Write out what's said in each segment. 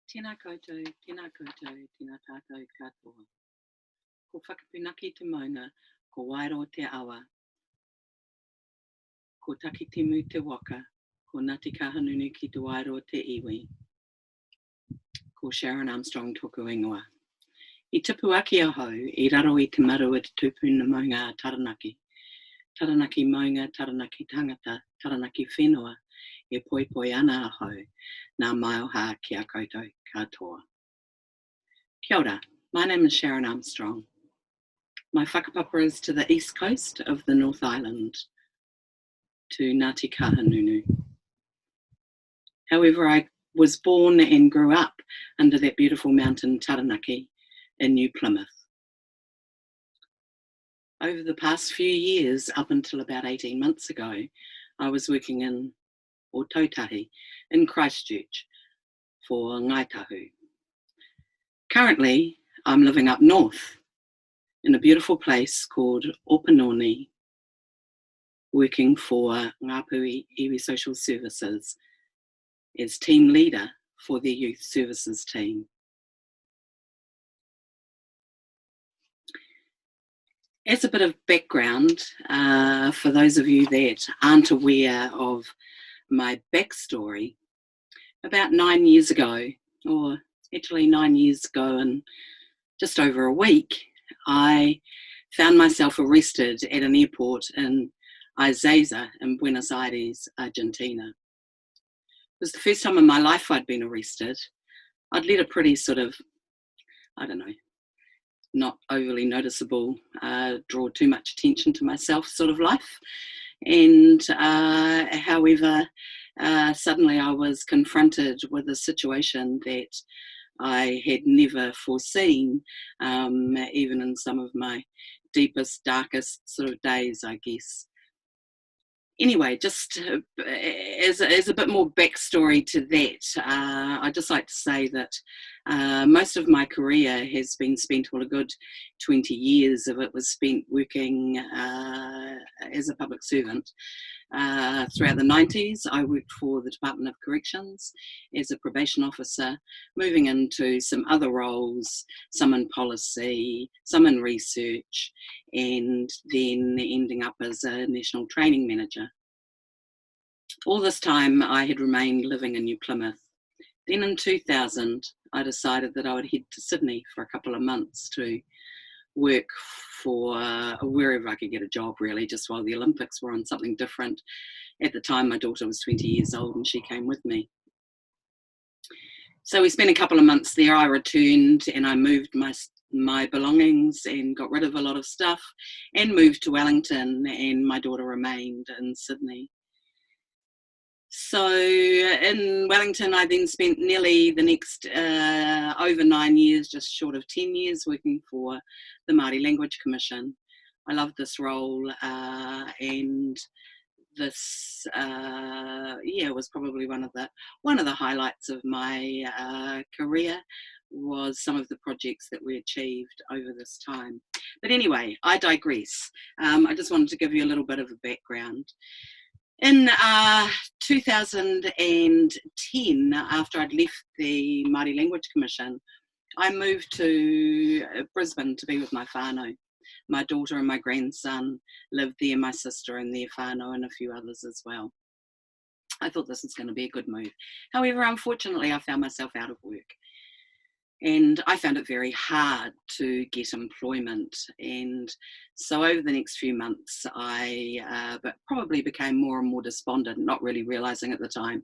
Tēnā koutou, tēnā koutou, tēnā tātou katoa. Ko whakapinaki te maunga, ko wairo te awa. Ko takitimu te waka, ko Ngāti Kahanunu ki te wairo te iwi. Ko Sharon Armstrong tōku ingoa. I tipu aki ahau, I raro I te maru I te tūpuna maunga taranaki. Taranaki maunga, taranaki tangata, taranaki whenua, e poi poi ana ahau, nā maoha ki a koutou katoa. Kia ora, my name is Sharon Armstrong. My whakapapa is to the east coast of the North Island, to Ngāti Kahanunu. However, I was born and grew up under that beautiful mountain Taranaki in New Plymouth. Over the past few years, up until about 18 months ago, I was working in Tautahi in Christchurch for Ngaitahu. Currently, I'm living up north in a beautiful place called Opanoni, working for Ngāpuhi Iwi Social Services as team leader for their youth services team. As a bit of background, for those of you that aren't aware of my backstory, about 9 years ago, or actually 9 years ago and just over a week, I found myself arrested at an airport in Ezeiza in Buenos Aires, Argentina. It was the first time in my life I'd been arrested. I'd led a pretty sort of, not overly noticeable, draw too much attention to myself sort of life. And however, suddenly I was confronted with a situation that I had never foreseen, even in some of my deepest, darkest sort of days, I guess. Anyway, just as a bit more backstory to that, I'd just like to say that most of my career has been spent, well, a good 20 years of it was spent working as a public servant. Throughout the 90s, I worked for the Department of Corrections as a probation officer, moving into some other roles, some in policy, some in research, and then ending up as a national training manager. All this time, I had remained living in New Plymouth. Then in 2000, I decided that I would head to Sydney for a couple of months to work for wherever I could get a job, really, just while the Olympics were on something different. At the time, my daughter was 20 years old and she came with me. So we spent a couple of months there. I returned and I moved my belongings and got rid of a lot of stuff and moved to Wellington, and my daughter remained in Sydney. So in Wellington, I then spent nearly the next over 9 years, just short of 10 years, working for the Māori Language Commission. I loved this role, and this was probably one of the highlights of my career, was some of the projects that we achieved over this time. But anyway, I digress. I just wanted to give you a little bit of a background. In 2010, after I'd left the Māori Language Commission, I moved to Brisbane to be with my whānau. My daughter and my grandson lived there, my sister and their whānau, and a few others as well. I thought this was going to be a good move. However, unfortunately, I found myself out of work. And I found it very hard to get employment. And so over the next few months, I probably became more and more despondent, not really realising at the time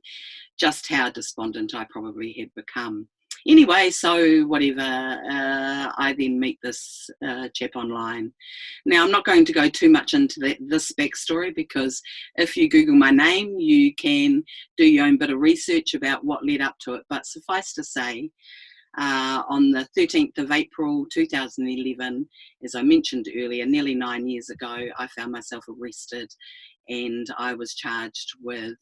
just how despondent I probably had become. Anyway, so whatever, I then meet this chap online. Now, I'm not going to go too much into this backstory, because if you Google my name, you can do your own bit of research about what led up to it. But suffice to say, on the 13th of April 2011, as I mentioned earlier, nearly 9 years ago, I found myself arrested and I was charged with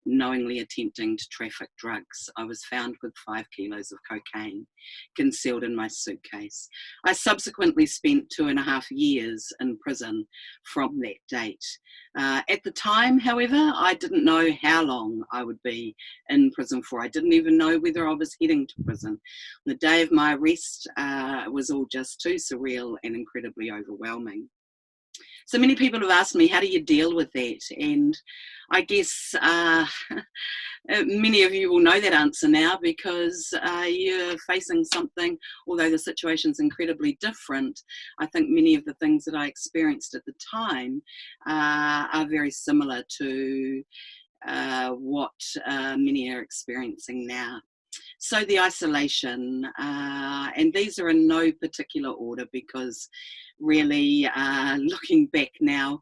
knowingly attempting to traffic drugs. I was found with 5 kilos of cocaine concealed in my suitcase. I subsequently spent 2.5 years in prison from that date. At the time, however, I didn't know how long I would be in prison for. I didn't even know whether I was heading to prison. The day of my arrest was all just too surreal and incredibly overwhelming. So many people have asked me, how do you deal with that? And I guess many of you will know that answer now, because you're facing something, although the situation's incredibly different. I think many of the things that I experienced at the time are very similar to what many are experiencing now. So the isolation, and these are in no particular order, because really looking back now,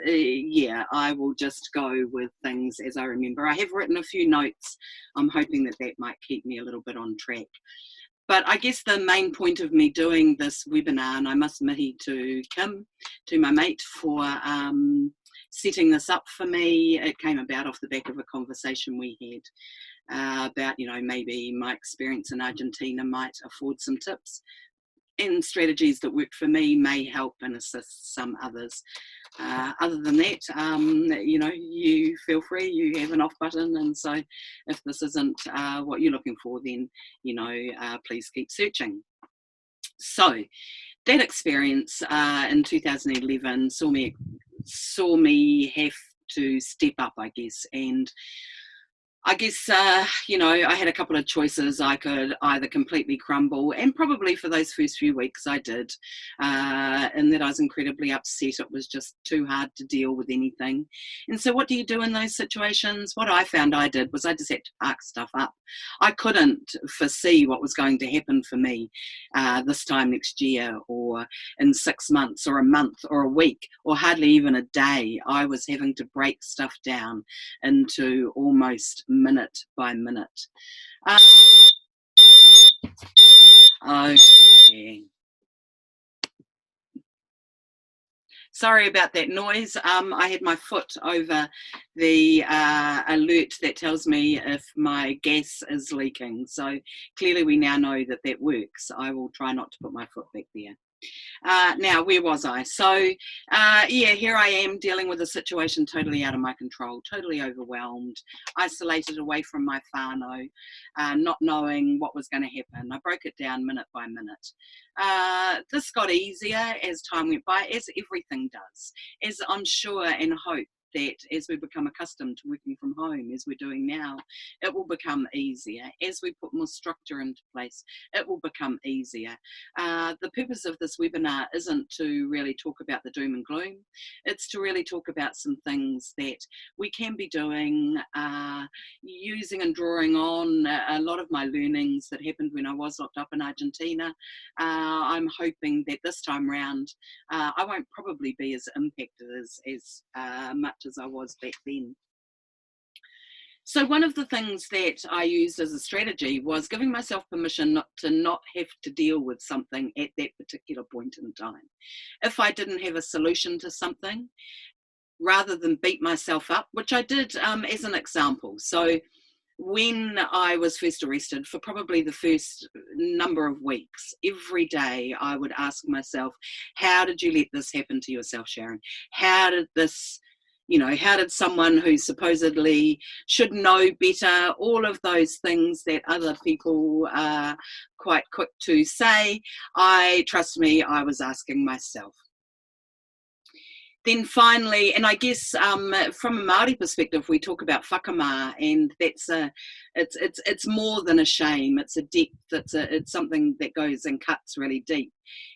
yeah, I will just go with things as I remember. I have written a few notes. I'm hoping that that might keep me a little bit on track. But I guess the main point of me doing this webinar, and I must admit to Kim, to my mate, for setting this up for me, it came about off the back of a conversation we had about, you know, maybe my experience in Argentina might afford some tips and strategies that worked for me may help and assist some others. Other than that, you know, you feel free, you have an off button, and so if this isn't what you're looking for, then, you know, please keep searching. So that experience in 2011 saw me have to step up, I guess, and I guess, you know, I had a couple of choices. I could either completely crumble, and probably for those first few weeks I did, and that I was incredibly upset. It was just too hard to deal with anything. And so what do you do in those situations? What I found I did was I just had to park stuff up. I couldn't foresee what was going to happen for me this time next year, or in 6 months, or a month, or a week, or hardly even a day. I was having to break stuff down into almost minute by minute. Okay. Sorry about that noise. I had my foot over the alert that tells me if my gas is leaking. So clearly we now know that that works. I will try not to put my foot back there. Now, where was I? So, yeah, here I am dealing with a situation totally out of my control, totally overwhelmed, isolated away from my whānau, not knowing what was going to happen. I broke it down minute by minute. This got easier as time went by, as everything does, as I'm sure and hope that as we become accustomed to working from home, as we're doing now, it will become easier. As we put more structure into place, it will become easier. The purpose of this webinar isn't to really talk about the doom and gloom. It's to really talk about some things that we can be doing, using and drawing on a lot of my learnings that happened when I was locked up in Argentina. I'm hoping that this time round, I won't probably be as impacted as much as I was back then. So one of the things that I used as a strategy was giving myself permission not have to deal with something at that particular point in time. If I didn't have a solution to something, rather than beat myself up, which I did as an example. So when I was first arrested, for probably the first number of weeks, every day I would ask myself, how did you let this happen to yourself, Sharon? How did this, you know, how did someone who supposedly should know better, all of those things that other people are quite quick to say, trust me, I was asking myself. Then finally, and I guess from a Māori perspective, we talk about whakamā, and that's it's more than a shame. It's a depth. It's something that goes and cuts really deep.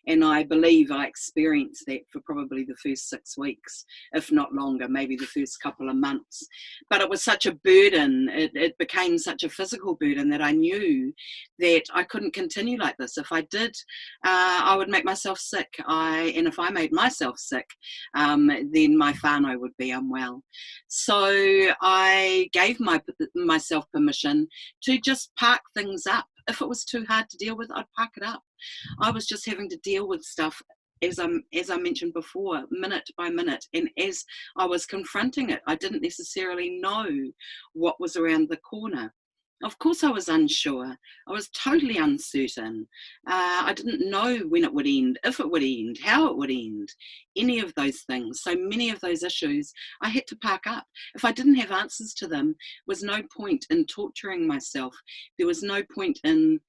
And I believe I experienced that for probably the first 6 weeks, if not longer, maybe the first couple of months. But it was such a burden. It became such a physical burden that I knew that I couldn't continue like this. If I did, I would make myself sick. And if I made myself sick, then my whānau would be unwell. So I gave myself permission to just park things up. If it was too hard to deal with, I'd park it up. I was just having to deal with stuff as I mentioned before, minute by minute. And as I was confronting it, I didn't necessarily know what was around the corner. Of course, I was unsure. I was totally uncertain. I didn't know when it would end, if it would end, how it would end, any of those things. So many of those issues I had to park up. If I didn't have answers to them, there was no point in torturing myself. There was no point in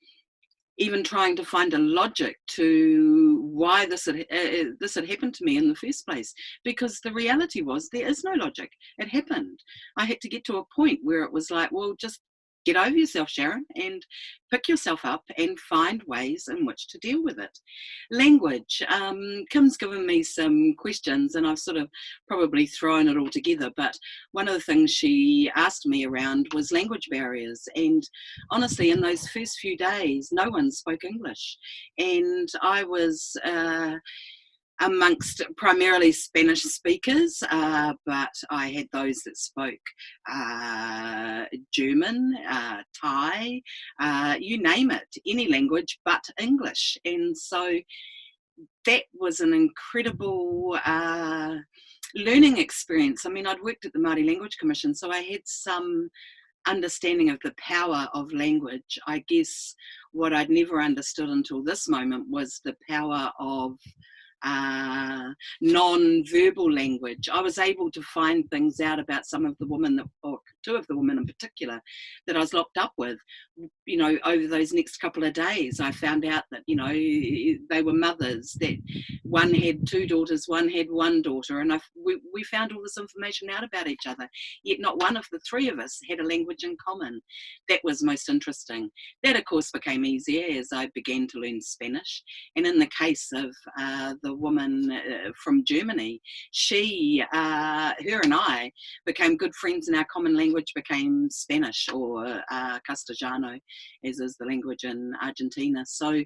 even trying to find a logic to why this had happened to me in the first place, because the reality was there is no logic. It happened. I had to get to a point where it was like, well, just get over yourself, Sharon, and pick yourself up and find ways in which to deal with it. Language. Kim's given me some questions and I've sort of probably thrown it all together, but one of the things she asked me around was language barriers. And honestly, in those first few days, no one spoke English. And I was amongst primarily Spanish speakers, but I had those that spoke German, Thai, you name it, any language but English. And so that was an incredible learning experience. I mean, I'd worked at the Māori Language Commission, so I had some understanding of the power of language. I guess what I'd never understood until this moment was the power of non-verbal language. I was able to find things out about some of the women, or two of the women in particular, that I was locked up with. You know, over those next couple of days, I found out that, you know, they were mothers, that one had two daughters, one had one daughter, and we found all this information out about each other, yet not one of the three of us had a language in common. That was most interesting. That, of course, became easier as I began to learn Spanish. And in the case of the woman from Germany, she, her and I became good friends, and our common language became Spanish, or Castellano, as is the language in Argentina. So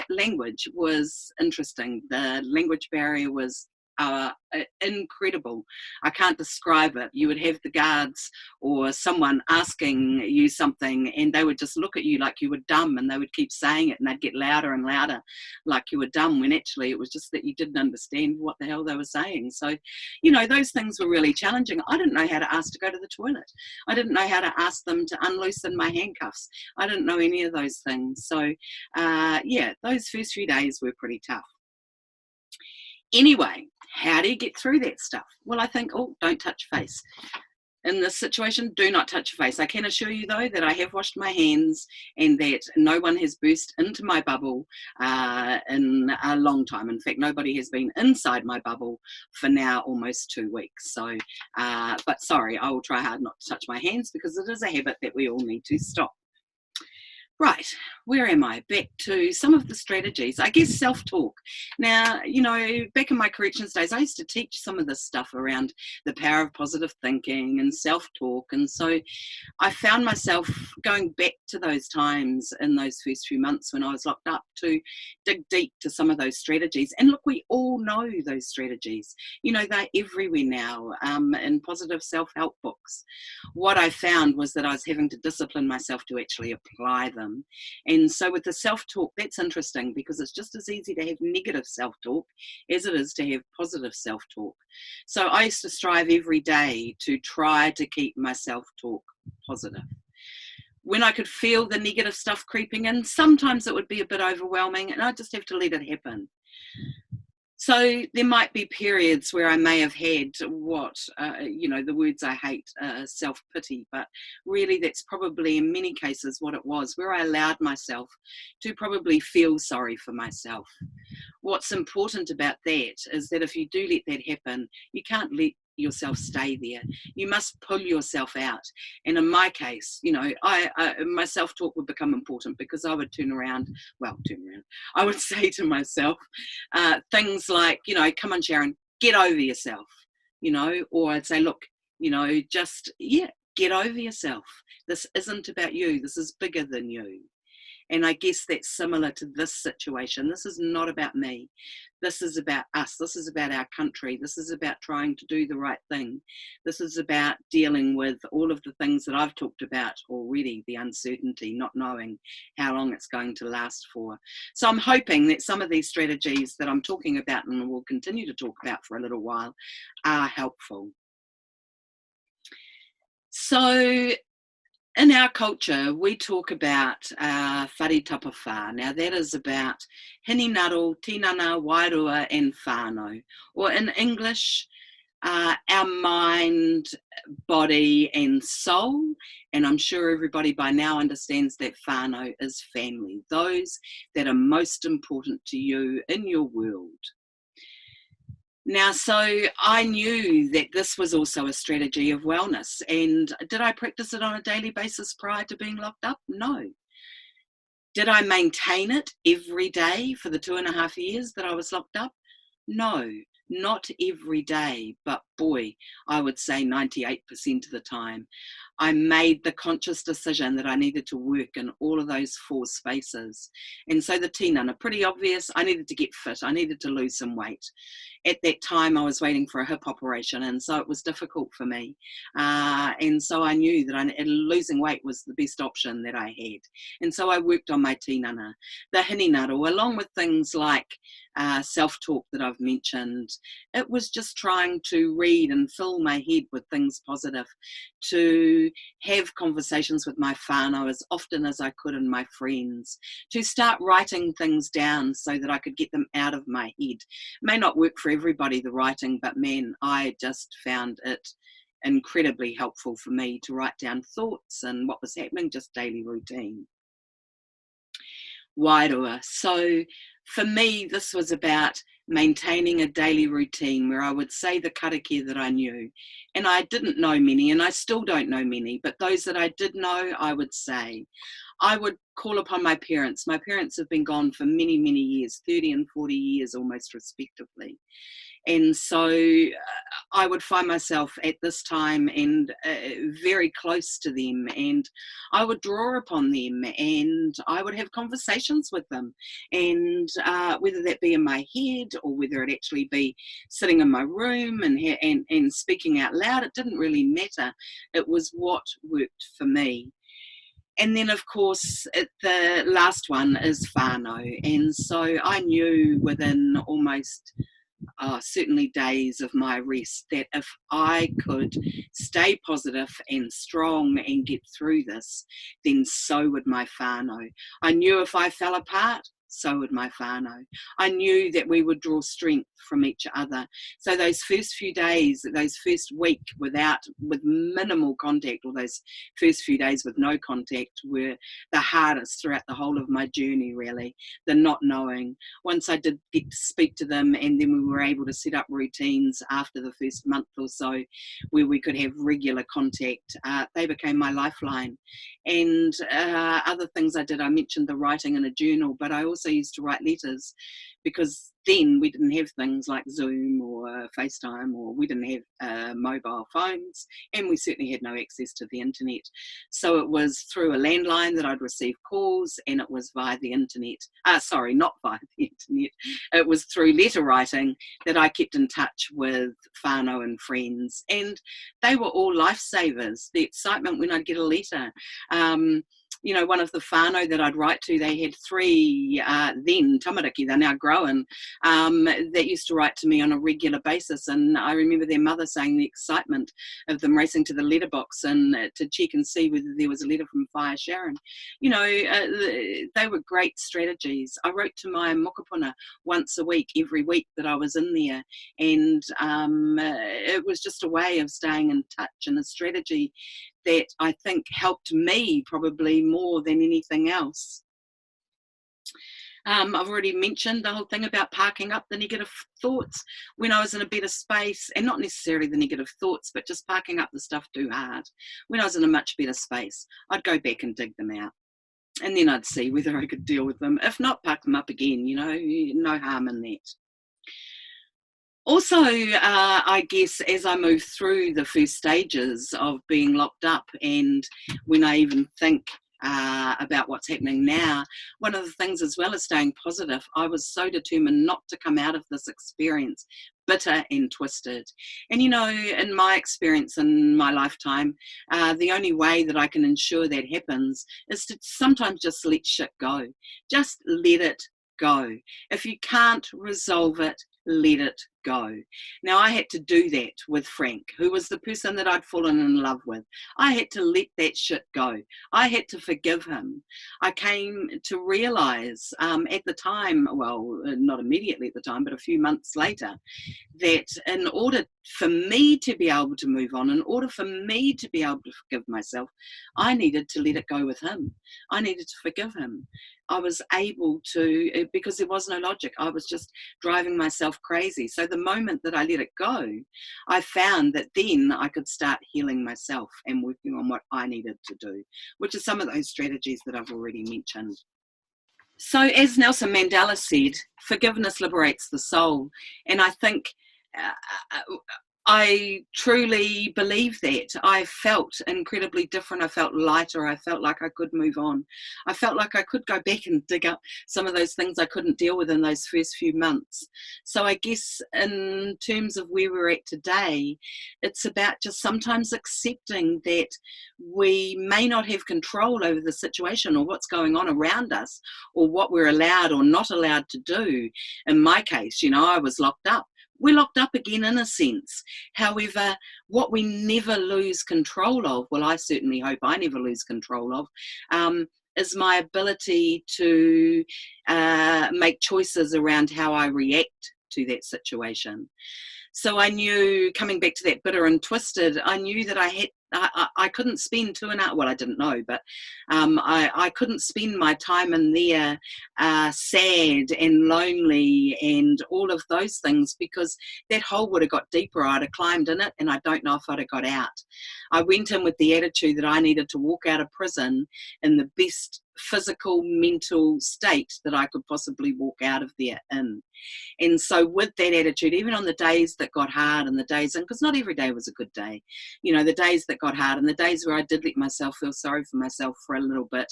language was interesting. The language barrier was incredible. I can't describe it. You would have the guards or someone asking you something, and they would just look at you like you were dumb, and they would keep saying it, and they'd get louder and louder like you were dumb, when actually it was just that you didn't understand what the hell they were saying. So, you know, those things were really challenging. I didn't know how to ask to go to the toilet. I didn't know how to ask them to unloosen my handcuffs. I didn't know any of those things. So yeah, those first few days were pretty tough. Anyway, how do you get through that stuff? Well, I think, oh, don't touch face. In this situation, do not touch your face. I can assure you, though, that I have washed my hands and that no one has burst into my bubble in a long time. In fact, nobody has been inside my bubble for now almost 2 weeks. So, but sorry, I will try hard not to touch my hands, because it is a habit that we all need to stop. Right, where am I? Back to some of the strategies. I guess self-talk. Now, you know, back in my corrections days, I used to teach some of this stuff around the power of positive thinking and self-talk. And so I found myself going back to those times in those first few months when I was locked up to dig deep to some of those strategies. And look, we all know those strategies. You know, they're everywhere now in positive self-help books. What I found was that I was having to discipline myself to actually apply them. And so with the self-talk, that's interesting, because it's just as easy to have negative self-talk as it is to have positive self-talk. So I used to strive every day to try to keep my self-talk positive. When I could feel the negative stuff creeping in, sometimes it would be a bit overwhelming, and I'd just have to let it happen. So there might be periods where I may have had what, you know, the words I hate, self-pity, but really that's probably in many cases what it was, where I allowed myself to probably feel sorry for myself. What's important about that is that if you do let that happen, you can't let yourself stay there. You must pull yourself out. And in my case, you know, my self-talk would become important, because I would I would say to myself things like, you know, come on, Sharon, get over yourself, you know, or I'd say, look, you know, just, yeah, get over yourself. This isn't about you. This is bigger than you. And I guess that's similar to this situation. This is not about me. This is about us. This is about our country. This is about trying to do the right thing. This is about dealing with all of the things that I've talked about already, the uncertainty, not knowing how long it's going to last for. So I'm hoping that some of these strategies that I'm talking about and will continue to talk about for a little while are helpful. So in our culture, we talk about whare tapawha. Now that is about hininaru, tinana, wairua and whānau. Or in English, our mind, body and soul. And I'm sure everybody by now understands that whānau is family. Those that are most important to you in your world. Now, so I knew that this was also a strategy of wellness. And did I practice it on a daily basis prior to being locked up? No. Did I maintain it every day for the 2.5 years that I was locked up? No, not every day, but boy, I would say 98% of the time. I made the conscious decision that I needed to work in all of those 4 spaces. And so the tinana, pretty obvious, I needed to get fit, I needed to lose some weight. At that time I was waiting for a hip operation, and so it was difficult for me. And so I knew that losing weight was the best option that I had. And so I worked on my tinana. The hininaru, along with things like self-talk that I've mentioned, it was just trying to read and fill my head with things positive, to have conversations with my whānau as often as I could and my friends, to start writing things down so that I could get them out of my head. It may not work for everybody, the writing, but man, I just found it incredibly helpful for me to write down thoughts and what was happening, just daily routine. Wairua. So for me, this was about maintaining a daily routine where I would say the karakia that I knew. And I didn't know many, and I still don't know many, but those that I did know, I would say. I would call upon my parents. My parents have been gone for many, many years, 30 and 40 years almost respectively. And so I would find myself at this time and very close to them, and I would draw upon them and I would have conversations with them, and whether that be in my head or whether it actually be sitting in my room and speaking out loud, it didn't really matter. It was what worked for me. And then, of course, the last one is whānau. And so I knew within almost certainly days of my rest that if I could stay positive and strong and get through this, then so would my whānau. I knew if I fell apart, so would my whānau. I knew that we would draw strength from each other. So those first few days, those first week with minimal contact, or those first few days with no contact, were the hardest throughout the whole of my journey, really. The not knowing. Once I did get to speak to them, and then we were able to set up routines after the first month or so where we could have regular contact, they became my lifeline. And other things I did, I mentioned the writing in a journal, but I also used to write letters, because then we didn't have things like Zoom or FaceTime, or we didn't have mobile phones, and we certainly had no access to the internet. So it was through a landline that I'd receive calls, and it was via the internet. Sorry, not via the internet. It was through letter writing that I kept in touch with whānau and friends, and they were all lifesavers. The excitement when I'd get a letter. You know, one of the whānau that I'd write to, they had 3 then tamariki, they're now grown, that used to write to me on a regular basis. And I remember their mother saying the excitement of them racing to the letterbox and to check and see whether there was a letter from Whaia Sharon. You know, they were great strategies. I wrote to my mokopuna once a week, every week that I was in there. And it was just a way of staying in touch, and a strategy that I think helped me probably more than anything else. I've already mentioned the whole thing about parking up the negative thoughts when I was in a better space, and not necessarily the negative thoughts, but just parking up the stuff too hard. When I was in a much better space, I'd go back and dig them out, and then I'd see whether I could deal with them. If not, park them up again, you know, no harm in that. Also, I guess as I move through the first stages of being locked up, and when I even think about what's happening now, one of the things, as well as staying positive, I was so determined not to come out of this experience bitter and twisted. And in my experience in my lifetime, the only way that I can ensure that happens is to sometimes just let shit go. Just let it go. If you can't resolve it, let it go. Now, I had to do that with Frank, who was the person that I'd fallen in love with. I had to let that shit go. I had to forgive him. I came to realize at the time, well, not immediately at the time, but a few months later, that in order for me to be able to move on, in order for me to be able to forgive myself, I needed to let it go with him. I needed to forgive him. I was able to, because there was no logic. I was just driving myself crazy. So the moment that I let it go, I found that then I could start healing myself and working on what I needed to do, which is some of those strategies that I've already mentioned. So as Nelson Mandela said, forgiveness liberates the soul. And I think I truly believe that. I felt incredibly different. I felt lighter. I felt like I could move on. I felt like I could go back and dig up some of those things I couldn't deal with in those first few months. So I guess in terms of where we're at today, it's about just sometimes accepting that we may not have control over the situation or what's going on around us or what we're allowed or not allowed to do. In my case, I was locked up. We're locked up again in a sense. However, what we never lose control of, well, I certainly hope I never lose control of, is my ability to make choices around how I react to that situation. So I knew, coming back to that bitter and twisted, I knew that I couldn't spend 2.5, well, I didn't know, but I couldn't spend my time in there sad and lonely and all of those things, because that hole would have got deeper. I'd have climbed in it and I don't know if I'd have got out. I went in with the attitude that I needed to walk out of prison in the best physical, mental state that I could possibly walk out of there in. And so with that attitude, even on the days that got hard and the days, and because not every day was a good day, the days that got hard and the days where I did let myself feel sorry for myself for a little bit,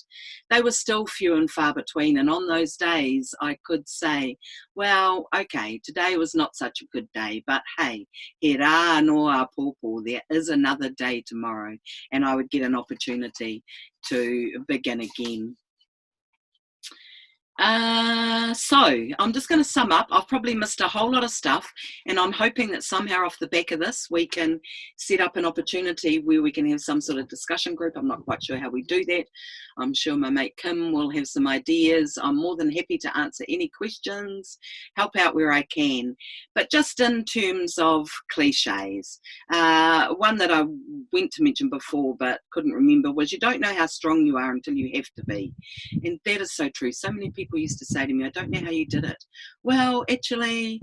they were still few and far between. And on those days, I could say, well, okay, today was not such a good day, but hey, he rā noa pōpō, there is another day tomorrow, and I would get an opportunity to begin again. So I'm just going to sum up. I've probably missed a whole lot of stuff, and I'm hoping that somehow off the back of this we can set up an opportunity where we can have some sort of discussion group. I'm not quite sure how we do that. I'm sure my mate Kim will have some ideas. I'm more than happy to answer any questions, help out where I can. But just in terms of cliches, one that I went to mention before but couldn't remember was, you don't know how strong you are until you have to be. And that is so true. So many people used to say to me, I don't know how you did it. Well, actually,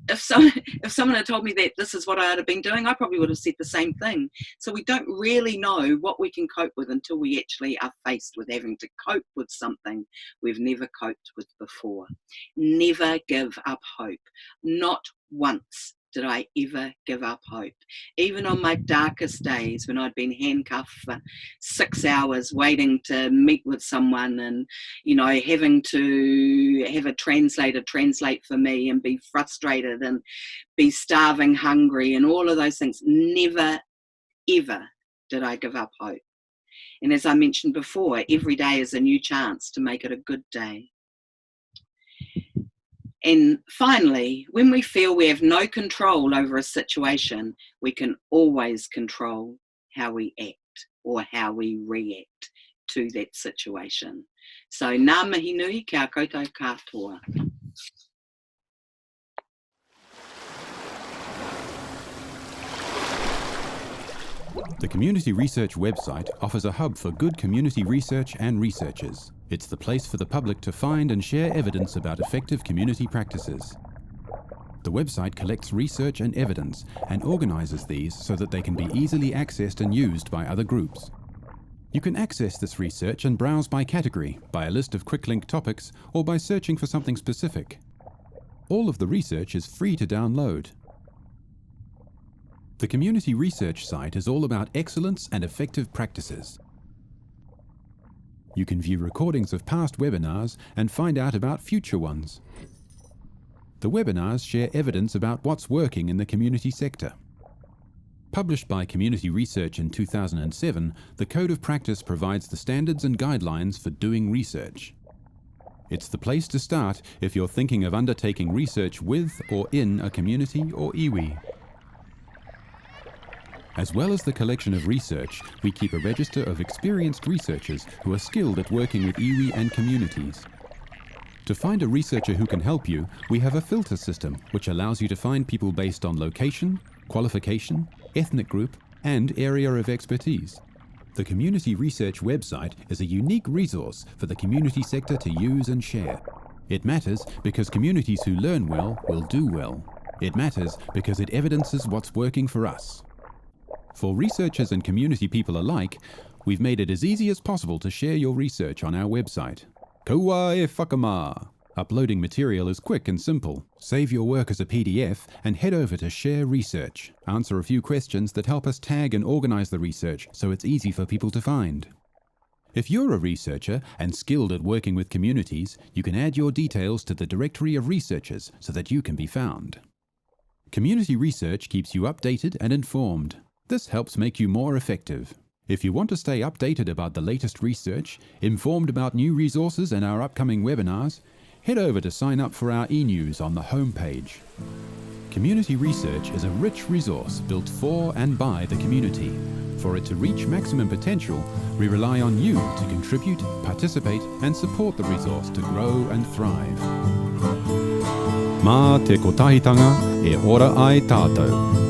if someone had told me that this is what I had been doing, I probably would have said the same thing. So we don't really know what we can cope with until we actually are faced with having to cope with something we've never coped with before. Never give up hope. Not once did I ever give up hope. Even on my darkest days, when I'd been handcuffed for 6 hours waiting to meet with someone and, having to have a translator translate for me and be frustrated and be starving hungry and all of those things, never, ever did I give up hope. And as I mentioned before, every day is a new chance to make it a good day. And finally, when we feel we have no control over a situation, we can always control how we act or how we react to that situation. So ngā mihi nui kia koutou katoa. The Community Research website offers a hub for good community research and researchers. It's the place for the public to find and share evidence about effective community practices. The website collects research and evidence and organizes these so that they can be easily accessed and used by other groups. You can access this research and browse by category, by a list of quick-link topics, or by searching for something specific. All of the research is free to download. The Community Research site is all about excellence and effective practices. You can view recordings of past webinars and find out about future ones. The webinars share evidence about what's working in the community sector. Published by Community Research in 2007, the Code of Practice provides the standards and guidelines for doing research. It's the place to start if you're thinking of undertaking research with or in a community or iwi. As well as the collection of research, we keep a register of experienced researchers who are skilled at working with iwi and communities. To find a researcher who can help you, we have a filter system which allows you to find people based on location, qualification, ethnic group, and area of expertise. The Community Research website is a unique resource for the community sector to use and share. It matters because communities who learn well will do well. It matters because it evidences what's working for us. For researchers and community people alike, we've made it as easy as possible to share your research on our website. Kaua e whakama. Uploading material is quick and simple. Save your work as a PDF and head over to Share Research. Answer a few questions that help us tag and organize the research so it's easy for people to find. If you're a researcher and skilled at working with communities, you can add your details to the directory of researchers so that you can be found. Community research keeps you updated and informed. This helps make you more effective. If you want to stay updated about the latest research, informed about new resources and our upcoming webinars, head over to sign up for our e-news on the home page. Community research is a rich resource built for and by the community. For it to reach maximum potential, we rely on you to contribute, participate, and support the resource to grow and thrive. Mā te kotahitanga e ora ai tātou.